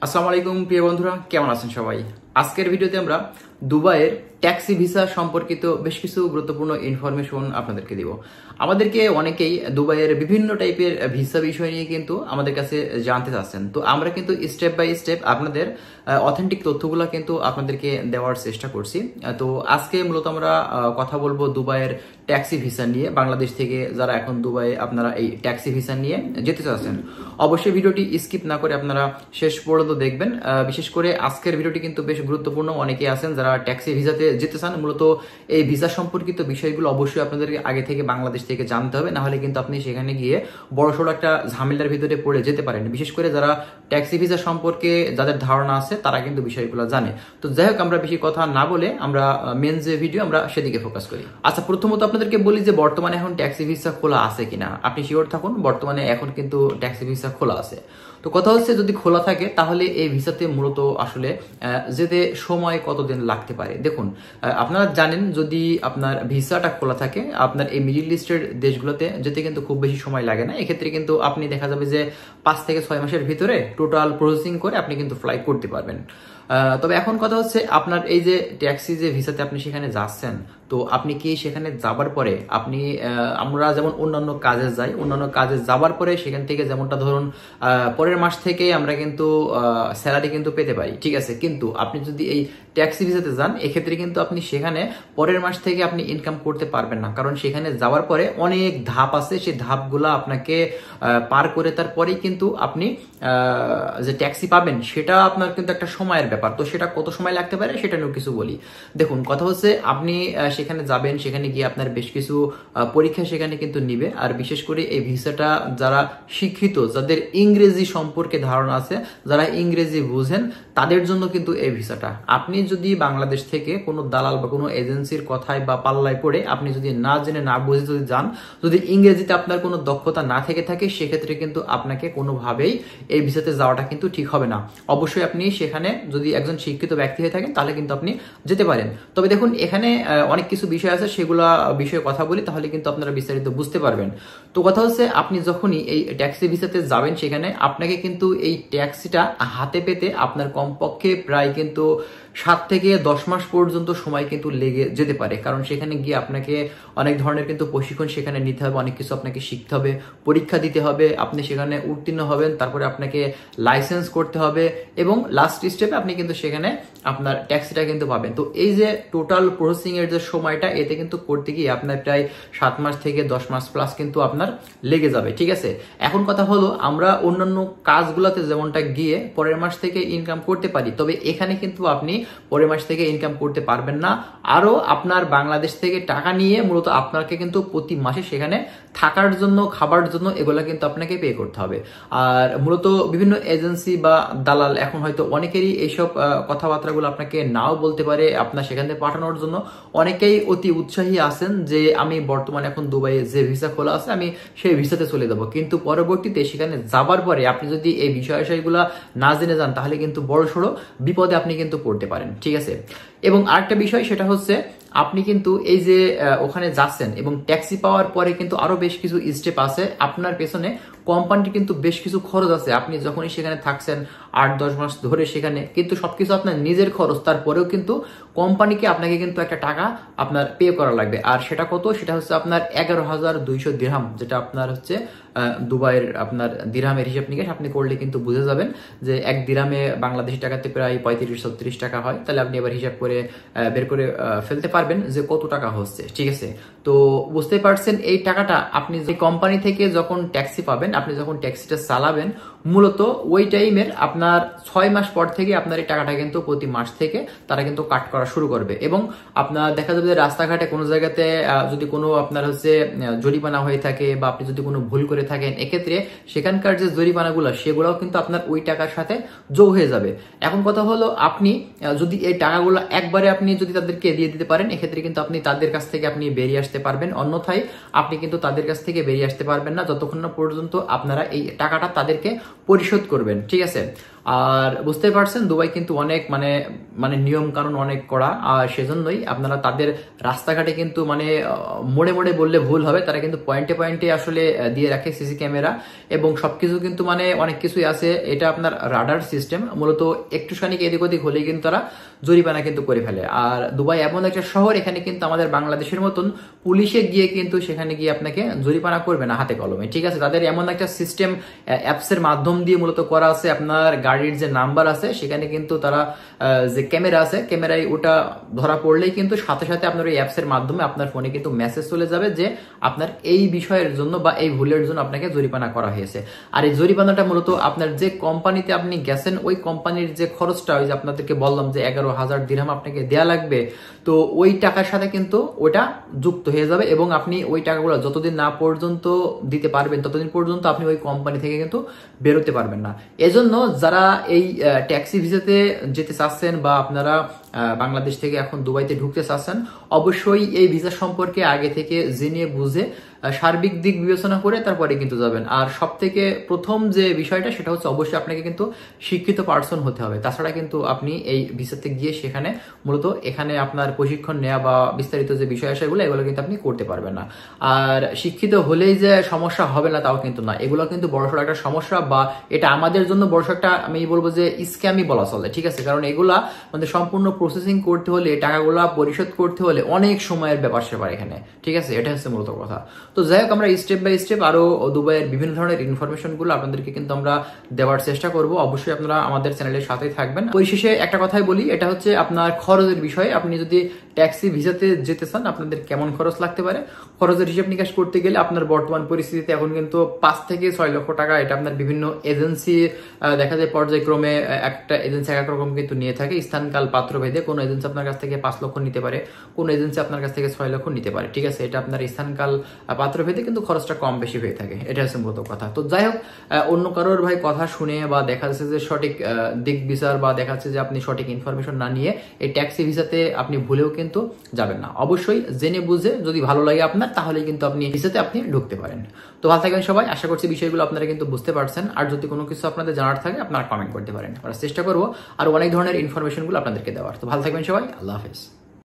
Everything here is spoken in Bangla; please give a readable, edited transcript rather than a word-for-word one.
আসসালামু আলাইকুম প্রিয় বন্ধুরা, কেমন আছেন সবাই? আজকের ভিডিওতে আমরা দুবাইয়ের ট্যাক্সি ভিসা সম্পর্কিত বেশ কিছু গুরুত্বপূর্ণ ইনফরমেশন আপনাদেরকে দিব। আমাদেরকে অনেকেই দুবাইয়ের বিভিন্ন টাইপের ভিসা বিষয় নিয়ে কিন্তু আমাদের কাছে জানতে চাচ্ছেন, তো আমরা কিন্তু স্টেপ বাই স্টেপ আপনাদের অথেন্টিক তথ্যগুলো কিন্তু আপনাদেরকে দেওয়ার চেষ্টা করছি। তো আজকে মূলত আমরা কথা বলবো দুবাইয়ের ট্যাক্সি ভিসা নিয়ে। বাংলাদেশ থেকে যারা এখন দুবাইয়ে আপনারা এই ট্যাক্সি ভিসা নিয়ে যেতে চাচ্ছেন, অবশ্যই ভিডিওটি স্কিপ না করে আপনারা শেষ পর্যন্ত দেখবেন। বিশেষ করে আজকের ভিডিওটি কিন্তু বেশ গুরুত্বপূর্ণ। অনেকে আছেন যারা ট্যাক্সি ভিসাতে যেতে চান, মূলত এই ভিসা সম্পর্কিত বিষয়গুলো অবশ্যই আপনাদেরকে আগে থেকে বাংলাদেশ থেকে জানতে হবে, না হলে কিন্তু আপনি সেখানে গিয়ে বড়সড় একটা ঝামেলার ভিতরে পড়ে যেতে পারেন। বিশেষ করে যারা ট্যাক্সি ভিসা সম্পর্কে যাদের ধারণা আছে তারা কিন্তু বিষয়গুলো জানে। তো যাই হোক, আমরা বেশি কথা না বলে আমরা মেন যে ভিডিও আমরা সেদিকে ফোকাস করি। আচ্ছা, প্রথমত আপনাদেরকে বলি যে বর্তমানে এখন ট্যাক্সি ভিসা খোলা আছে কিনা। আপনি শিওর থাকুন, বর্তমানে এখন কিন্তু ট্যাক্সি ভিসা খোলা আছে। তো কথা হচ্ছে, যদি খোলা থাকে তাহলে এই ভিসাতে মূলত আসলে যেতে সময় কতদিন লাগতে পারে। দেখুন, আপনারা জানেন যদি আপনার ভিসাটা খোলা থাকে, আপনার এই মিডল ইস্টের দেশগুলোতে যেতে কিন্তু খুব বেশি সময় লাগে না। এক্ষেত্রে কিন্তু আপনি দেখা যাবে যে 5 থেকে 6 মাসের ভিতরে টোটাল প্রসেসিং করে আপনি কিন্তু ফ্লাই করতে পারবেন। তবে এখন কথা হচ্ছে, আপনার এই যে ট্যাক্সি যে ভিসাতে আপনি সেখানে যাচ্ছেন, তো আপনি কি সেখানে যাবার পরে আপনি আমরা যেমন অন্যান্য কাজে যাই, অন্যান্য কাজে যাবার পরে সেখান থেকে যেমনটা ধরুন পরের মাস থেকে আমরা কিন্তু স্যালারি কিন্তু পেতে পারি, ঠিক আছে। কিন্তু আপনি যদি এই ট্যাক্সি ভিসাতে যান, এক্ষেত্রে কিন্তু আপনি সেখানে পরের মাস থেকে আপনি ইনকাম করতে পারবেন না, কারণ সেখানে যাওয়ার পরে অনেক ধাপ আছে। সেই ধাপগুলো আপনাকে পার করে তারপরেই কিন্তু আপনি যে ট্যাক্সি পাবেন, সেটা আপনার কিন্তু একটা সময়ের ব্যাপার। তো সেটা কত সময় লাগতে পারে সেটা নিয়েও কিছু বলি। দেখুন, কথা হচ্ছে আপনি সেখানে যাবেন, সেখানে গিয়ে আপনার বেশ কিছু পরীক্ষা সেখানে কিন্তু নিবে। আর বিশেষ করে এই ভিসাটা যারা শিক্ষিত, যাদের ইংরেজি সম্পর্কে ধারণা আছে, যারা ইংরেজি বুঝেন, তাদের জন্য কিন্তু এই ভিসাটা। আপনি যদি বাংলাদেশ থেকে কোনো দালাল বা কোনো এজেন্সির কথায় বা পাল্লায় পড়ে আপনি যদি না জেনে না বুঝে যদি যান, যদি ইংরেজিতে আপনার কোনো দক্ষতা না থেকে থাকে, সেক্ষেত্রে কিন্তু আপনাকে কোনোভাবেই এই ভিসাতে যাওয়াটা কিন্তু ঠিক হবে না। অবশ্যই আপনি সেখানে যদি একজন শিক্ষিত ব্যক্তি হয়ে থাকেন তাহলে কিন্তু আপনি যেতে পারেন। তবে দেখুন, এখানে অনেক কিছু বিষয় আছে, সেগুলো বিষয়ে কথা বলি, তাহলে কিন্তু আপনারা বিস্তারিত বুঝতে পারবেন। তো কথা হচ্ছে, আপনি যখনই এই ট্যাক্সি ভিসাতে যাবেন, সেখানে আপনাকে কিন্তু এই ট্যাক্সিটা হাতে পেতে আপনার কমপক্ষে প্রায় কিন্তু 7 থেকে 10 মাস পর্যন্ত সময় কিন্তু লেগে যেতে পারে। কারণ সেখানে গিয়ে আপনাকে অনেক ধরনের কিন্তু প্রশিক্ষণ সেখানে নিতে হবে, অনেক কিছু আপনাকে শিখতে হবে, পরীক্ষা দিতে হবে, আপনি সেখানে উত্তীর্ণ হবেন, তারপরে আপনাকে লাইসেন্স করতে হবে, এবং লাস্ট স্টেপে আপনি কিন্তু সেখানে আপনার ট্যাক্সিটা কিন্তু পাবেন। তো এই যে টোটাল প্রসেসিং এর যে সময়টা, এতে কিন্তু করতে গিয়ে আপনার প্রায় 7 মাস থেকে 10 মাস প্লাস কিন্তু আপনার লেগে যাবে, ঠিক আছে। এখন কথা হলো, আমরা অন্যান্য কাজগুলোতে যেমনটা গিয়ে পরের মাস থেকে ইনকাম করতে পারি, তবে এখানে কিন্তু আপনি পরের মাস থেকে ইনকাম করতে পারবেন না। আরো আপনার বাংলাদেশ থেকে টাকা নিয়ে মূলত আপনাকে কিন্তু প্রতি মাসে সেখানে থাকার জন্য, খাবার জন্য এগুলা কিন্তু আপনাকে পে করতে হবে। আর মূলত বিভিন্ন এজেন্সি বা দালাল এখন হয়তো অনেকেরই এইসব কথাবার্তাগুলো আপনাকে নাও বলতে পারে। আপনার সেখান থেকে পাঠানোর জন্য অনেকেই অতি উৎসাহী আছেন যে আমি বর্তমানে এখন দুবাইয়ে যে ভিসা খোলা আছে আমি সেই ভিসাতে চলে যাব, কিন্তু পরবর্তীতে সেখানে যাবার পরে আপনি যদি এই বিষয়গুলো না জেনে যান, তাহলে কিন্তু বড়সড় বিপদে আপনি কিন্তু পড়তে পারেন, ঠিক আছে। এবং আরেকটা বিষয়, সেটা হচ্ছে আপনি কিন্তু এই যে ওখানে যাচ্ছেন এবং ট্যাক্সি পাওয়ার পরে কিন্তু আরো বেশ কিছু স্টেপ আছে। আপনার পেছনে কোম্পানির কিন্তু বেশ কিছু খরচ আছে। আপনি যখনই সেখানে থাকছেন 8-10 মাস ধরে, সেখানে কিন্তু সবকিছু আপনার নিজের খরচ, তারপরেও কিন্তু কোম্পানিকে আপনাকে কিন্তু একটা টাকা আপনার পে করা লাগবে। আর সেটা কত? সেটা হচ্ছে আপনার 11,200 দিরহাম, যেটা আপনার হচ্ছে দুবাইয়ের আপনার দিরহামের হিসাব নিকাশ আপনি করলে কিন্তু বুঝে যাবেন যে 1 দিরহামে বাংলাদেশি টাকাতে প্রায় 35-36 টাকা হয়। তাহলে আপনি এবার হিসাব করে বের করে ফেলতে পারবেন যে কত টাকা হচ্ছে, ঠিক আছে। তো বুঝতে পারছেন, এই টাকাটা আপনি যে কোম্পানি থেকে যখন ট্যাক্সি পাবেন, আপনি যখন ট্যাক্সিটা চালাবেন, মূলত ওই টাইমের আপনার 6 মাস পর থেকে আপনার এই টাকাটা কিন্তু প্রতি মাস থেকে তারা কিন্তু কাট করা শুরু করবে। এবং আপনার দেখা যাবে যে রাস্তাঘাটে কোনো জায়গাতে যদি কোনো আপনার হচ্ছে জরিমানা হয়ে থাকে, বা আপনি যদি কোনো ভুল করে থাকেন, এক্ষেত্রে সেখানকার যে জরিমানাগুলো সেগুলোও কিন্তু আপনার ওই টাকার সাথে যোগ হয়ে যাবে। এখন কথা হলো, আপনি যদি এই টাকাগুলো একবারে আপনি যদি তাদেরকে দিয়ে দিতে পারেন, এক্ষেত্রে কিন্তু আপনি তাদের কাছ থেকে আপনি বেরিয়ে আসতে পারবেন। অন্যথায় আপনি কিন্তু তাদের কাছ থেকে বেরিয়ে আসতে পারবেন না যতক্ষণ না পর্যন্ত আপনারা এই টাকাটা তাদেরকে পরিশোধ করবেন, ঠিক আছে। আর বুঝতেই পারছেন দুবাই কিন্তু অনেক মানে মানে নিয়ম কানুন অনেক কড়া, আর সেজন্যই আপনারা তাদের রাস্তাঘাটে কিন্তু মানে মোড়ে মোড়ে বললে ভুল হবে, তারা কিন্তু পয়েন্টে পয়েন্টে আসলে দিয়ে রাখে সিসি ক্যামেরা, এবং সবকিছু কিন্তু মানে অনেক কিছুই আছে। এটা আপনার রাডার সিস্টেম, মূলত একটুখানি এদিক ওদিক হলেই কিন্তু তারা জরিমানা কিন্তু করে ফেলে। আর দুবাই এমন একটা শহর, এখানে কিন্তু আমাদের বাংলাদেশের মতন পুলিশে গিয়ে কিন্তু সেখানে গিয়ে আপনাকে জরিমানা করবে না হাতে কলমে, ঠিক আছে। তাদের এমন একটা সিস্টেম অ্যাপসের মাধ্যম দিয়ে মূলত করা আছে। আপনার গাড়ির যে নাম্বার আছে সেখানে কিন্তু তারা যে ক্যামেরা আছে, ক্যামেরায় ওটা ধরা পড়লেই কিন্তু সাথে সাথে আপনার ওই অ্যাপসের মাধ্যমে আপনার ফোনে কিন্তু মেসেজ চলে যাবে যে আপনার এই বিষয়ের জন্য বা এই ভুলের জন্য আপনাকে জরিমানা করা হয়েছে। আর এই জরিমানাটা মূলত আপনার যে কোম্পানিতে আপনি গেছেন ওই কোম্পানির যে খরচটা, ওই যে আপনাদেরকে বললাম যে 11,000 দিরহাম আপনাকে দেয়া লাগবে, তো ওই টাকার সাথে কিন্তু ওটা যুক্ত হয়ে যাবে, এবং আপনি ওই টাকাগুলো যতদিন না পর্যন্ত দিতে পারবেন ততদিন পর্যন্ত আপনি ওই কোম্পানি থেকে কিন্তু বেরোতে পারবেন না। এজন্য যারা এই ট্যাক্সি ভিসাতে যেতে চাচ্ছেন বা আপনারা বাংলাদেশ থেকে এখন দুবাইতে ঢুকতে চাচ্ছেন, অবশ্যই এই ভিসা সম্পর্কে আগে থেকে জেনে বুঝে সার্বিক দিক বিবেচনা করে তারপরে কিন্তু যাবেন। আর সব থেকে প্রথম যে বিষয়টা সেটা হচ্ছে অবশ্যই আপনাকে কিন্তু শিক্ষিত পার্সন হতে হবে, তাছাড়া কিন্তু আপনি এই ভিসাতে গিয়ে সেখানে মূলত এখানে আপনার প্রশিক্ষণ নেওয়া বা বিস্তারিত যে বিষয় আছে এগুলো কিন্তু আপনি করতে পারবেন না। আর শিক্ষিত হলেই যে সমস্যা হবে না তাও কিন্তু না, এগুলো কিন্তু বড়সড় একটা সমস্যা, বা এটা আমাদের জন্য বড়সড় একটা আমি বলবো যে স্ক্যামই বলা চলে, ঠিক আছে। কারণ এগুলা মানে সম্পূর্ণ প্রসেসিং করতে হলে, টাকাগুলা পরিশোধ করতে হলে অনেক সময়ের ব্যাপার স্যাপার এখানে, ঠিক আছে। এটা হচ্ছে মূলত কথা। তো যাই হোক, আমরা স্টেপ বাই স্টেপ আরো দুবাইয়ের বিভিন্ন ধরনের ইনফরমেশন গুলো আপনাদেরকে কিন্তু আমরা দেওয়ার চেষ্টা করব। অবশ্যই আপনারা আমাদের চ্যানেলের সাথেই থাকবেন। পরিশেষে একটা কথাই বলি, এটা হচ্ছে আপনার খরচের বিষয়। আপনি যদি ট্যাক্সি ভিসাতে যেতে চান আপনাদের কেমন খরচ লাগতে পারে, খরচের হিসাব নিকাশ করতে গেলে আপনার বর্তমান পরিস্থিতিতে এখন কিন্তু 5 থেকে 6 লক্ষ টাকা, এটা আপনার বিভিন্ন এজেন্সি দেখা যায় পর্যায়ক্রমে একটা এজেন্সি এক এক রকম কিন্তু নিয়ে থাকে, স্থানকাল পাত্র ভেদে। কোন এজেন্সি আপনার কাছ থেকে 5 লক্ষ নিতে পারে, কোন এজেন্সি আপনার কাছ থেকে 6 লক্ষ নিতে পারে, ঠিক আছে। এটা আপনার স্থানকাল পাত্র ভেদে কিন্তু খরচটা কম বেশি হয়ে থাকে, এটা হচ্ছে মূলত কথা। তো যাই হোক, অন্য কারোর ভাই কথা শুনে বা দেখা যাচ্ছে যে সঠিক দিক বিচার বা দেখা যাচ্ছে যে আপনি সঠিক ইনফরমেশন না নিয়ে এই ট্যাক্সি ভিসাতে আপনি ভুলেও কিন্তু যাবেন না। অবশ্যই জেনে বুঝে যদি ভালো লাগে আপনার, তাহলে কিন্তু আপনি ভিসাতে আপনি ঢুকতে পারেন। তো ভালো থাকবেন সবাই, আশা করছি বিষয়গুলো আপনারা কিন্তু বুঝতে পারছেন। আর যদি কোনো কিছু আপনাদের জানার থাকে আপনারা কমেন্ট করতে পারেন, আমরা চেষ্টা করবো আর অনেক ধরনের ইনফরমেশন গুলো আপনাদেরকে দেওয়ার। তো ভালো থাকবেন সবাই, আল্লাহ হাফেজ।